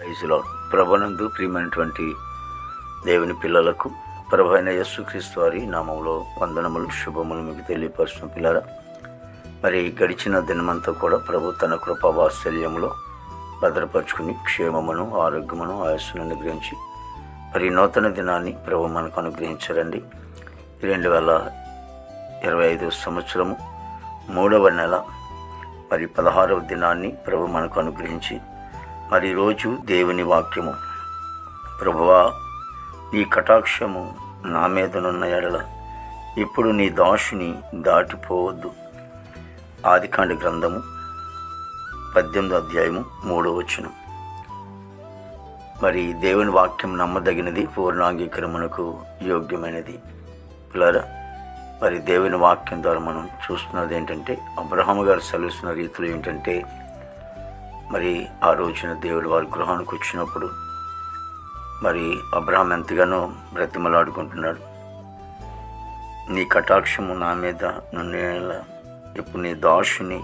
Praise lord. ప్రభునందు ప్రియమైనటువంటి దేవుని పిల్లలకు ప్రభు అయిన యేసుక్రీస్తు వారి నామంలో వందనములు శుభములు మీకు తెలియపరుచిన పిల్లరా, మరి గడిచిన దినమంతా కూడా ప్రభు తన కృపా వాత్సల్యంలో భద్రపరుచుకుని క్షేమమును ఆరోగ్యమును ఆయుస్సును అనుగ్రహించి మరి నూతన దినాన్ని ప్రభు మనకు అనుగ్రహించారండి. 2025 సంవత్సరము 3వ నెల మరి 16వ దినాన్ని ప్రభు మనకు అనుగ్రహించి మరి రోజు దేవుని వాక్యము, ప్రభువా నీ కటాక్షము నా మీదనున్న ఎడల ఇప్పుడు నీ దాసుని దాటిపోవద్దు. ఆదికాండ గ్రంథము 18వ అధ్యాయము 3వ వచనం. మరి దేవుని వాక్యం నమ్మదగినది, పూర్ణాంగీకరమునకు యోగ్యమైనది. పిల్లరా, మరి దేవుని వాక్యం ద్వారా మనం చూస్తున్నది ఏంటంటే, అబ్రహాము గారు సెలవుస్తున్న రీతిలో ఏంటంటే, మరి ఆ రోజున దేవుడు వారి గృహానికి వచ్చినప్పుడు మరి అబ్రహాం ఎంతగానో బ్రతిమలాడుకుంటున్నాడు. నీ కటాక్షము నా మీద నున్నేలా ఇప్పుడు నీ దాసుని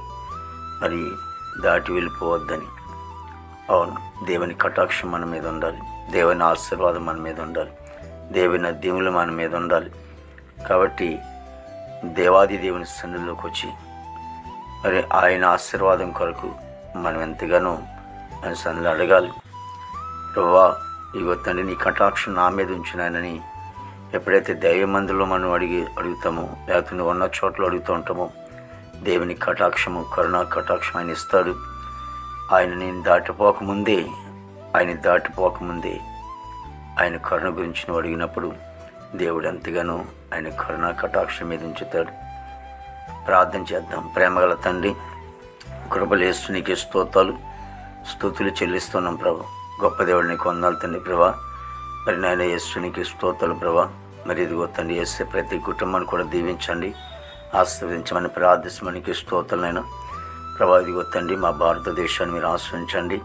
మరి దాటి వెళ్ళిపోవద్దని. అవును, దేవుని కటాక్షం మన మీద ఉండాలి, దేవుని ఆశీర్వాదం మన మీద ఉండాలి, దేవుని దీవులు మన మీద ఉండాలి. కాబట్టి దేవాది దేవుని సన్నిధిలోకి వచ్చి మరి ఆయన ఆశీర్వాదం కొరకు మనం ఎంతగానో ఆయన సన్నిధిలో అడగాలి. ప్రభువా ఇగో తండ్రి, నీ కటాక్షం నా మీద ఉంచినాయనని ఎప్పుడైతే దైవమందులో మనం అడుగుతామో, లేకపోతే నువ్వు ఉన్న చోట్ల అడుగుతూ ఉంటామో, దేవుని కటాక్షము, కరుణా కటాక్షం ఆయన ఇస్తాడు. ఆయన దాటిపోకముందే ఆయన కరుణ గురించి నువ్వు అడిగినప్పుడు దేవుడు ఎంతగానో ఆయన కరుణా కటాక్షం మీద ఉంచుతాడు. ప్రార్థన చేద్దాం. ప్రేమగల తండ్రి, కృపలేస్తు నీకే స్తుతులు చెల్లిస్తున్నాం ప్రభు. గొప్ప దేవుడు నీకు వందనాలు తండ్రి ప్రభా. మరి నాయన యేసు నీకు స్తోత్రాలు ప్రభా. మరి ఇదిగో తండ్రి యేసు ప్రతి కుటుంబాన్ని కూడా దీవించండి, ఆశీర్వదించమని ప్రార్థించమని స్తోత్రాలైనా ప్రభా. ఇదిగో తండ్రి మా భారతదేశాన్ని మీరు ఆశ్రయించండి,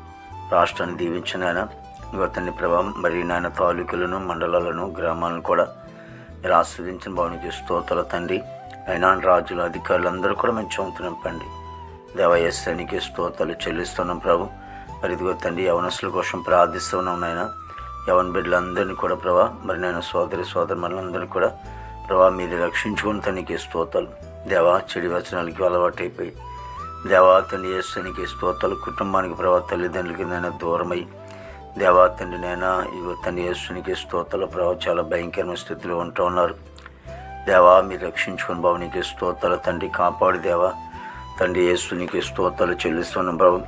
రాష్ట్రాన్ని దీవించండి ఆయన. ఇదిగో తండ్రి ప్రభా, మరి నాయన తాలూకులను, మండలాలను, గ్రామాలను కూడా మీరు ఆస్వాదించిన భావనికి స్తోత్రాలు తండ్రి. అయినా రాజులు, అధికారులు అందరూ కూడా మంచి నింపండి. దేవయేశానికి స్తోత్రాలు చెల్లిస్తున్నాం ప్రభు. మరి ఇదిగో తండ్రి యవనస్తుల కోసం ప్రార్థిస్తున్నాం నాయన. యవన బిడ్డలందరినీ కూడా ప్రభా, మరి నేను సోదరులందరినీ కూడా ప్రభా మీరు రక్షించుకుని తనకి స్తోత్రాలు. దేవా చెడు వచనాలకి అలవాటైపోయి దేవా తండ్రి యేసునికి స్తోత్రాలు. కుటుంబానికి ప్రభా, తల్లిదండ్రులకి నేను దూరమై దేవా తండ్రి నైనా ఇగో తండ్రి యేసునికి స్తోత్రాలు ప్రభావ చాలా భయంకరమైన స్థితిలో ఉంటూ ఉన్నారు. దేవా మీరు రక్షించుకుని బాబు నీకు స్తోత్రాలు తండ్రి. కాపాడు దేవా తండ్రి యేసునికి స్తోత్రాలు చెల్లిస్తున్నాం ప్రభు.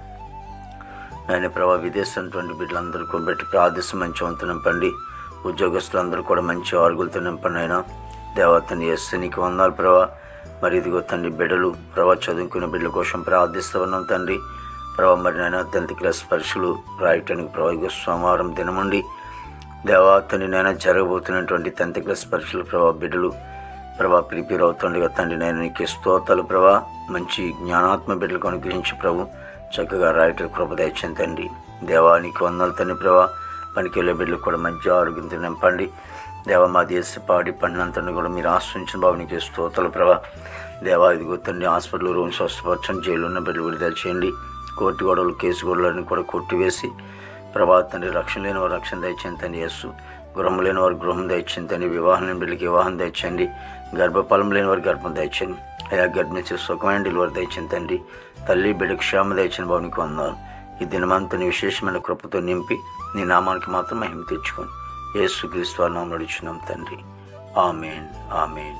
నేను ప్రభావ విదేశంటువంటి బిడ్డలందరూ కూడా పెట్టి ప్రార్థిస్తూ మంచి వంతు నింపండి. ఉద్యోగస్తులందరూ కూడా మంచి ఆరుగులతో నింపండి అయినా. దేవా తండ్రి యేసునికి వందనాలు ప్రభా. మరి ఇదిగో తండ్రి బిడ్డలు ప్రభా చదువుకునే బిడ్డల కోసం ప్రార్థిస్తూ ఉన్నాం తండ్రి ప్రభా. మరి నేను 10th క్లాస్ పరీక్షలు రాయటానికి ప్రభా ఇగో సోమవారం దినముండి దేవా తండ్రి నేను జరగబోతున్నటువంటి 10th క్లాస్ పరీక్షలు ప్రభా బిడ్డలు ప్రభా ప్రిపేర్ అవుతుండగా తండ్రి నేను నీకు స్తోత్రాలు ప్రభా. మంచి జ్ఞానాత్మ బిడ్డలకు అనుగ్రహించి ప్రభు చక్కగా రాయటం కృప దయచేయండి తండ్రి. దేవా నీకు వందనాలు తండ్రి ప్రభా. పనికి వెళ్ళే బిడ్డలకు కూడా మంచి ఆరోగ్యంతో నింపండి. దేవా మా దేశ పాడి పండినంతని కూడా మీరు ఆశ్రయించిన బాబు నీకు స్తోత్రాలు ప్రభా. దేవా ఇదిగో తండ్రి హాస్పిటల్ రూమ్స్ స్వస్థపరచండి, జైలు ఉన్న బిడ్డలు విడుదల చేయండి. కోర్టు గొడవలు, కేసు గొడవలన్నీ కూడా కొట్టివేసి ప్రభా తండ్రి రక్షణ లేని వారు రక్షణ దయచేయండి తండ్రి. యేసు గృహం లేని వారు గృహం దయచేయండి తండ్రి. వివాహం లేని బిడ్డలకి వివాహం దయచేయండి. గర్భఫలం లేని వారి గర్భం దయచేయండి అయా. గర్భించే సుఖమైన డెలివరీ దయచేయండి తండ్రి. తల్లి బిడ్డ క్షేమ దయచేయండి బాబు నీకు వందనాలు. ఈ దినమంతని విశేషమైన కృపతో నింపి నీ నామానికి మాత్రం మహిమ తెచ్చుకొని యేసుక్రీస్తు వారి నామములో అడుగుచున్నాం తండ్రి. ఆమేన్, ఆమేన్.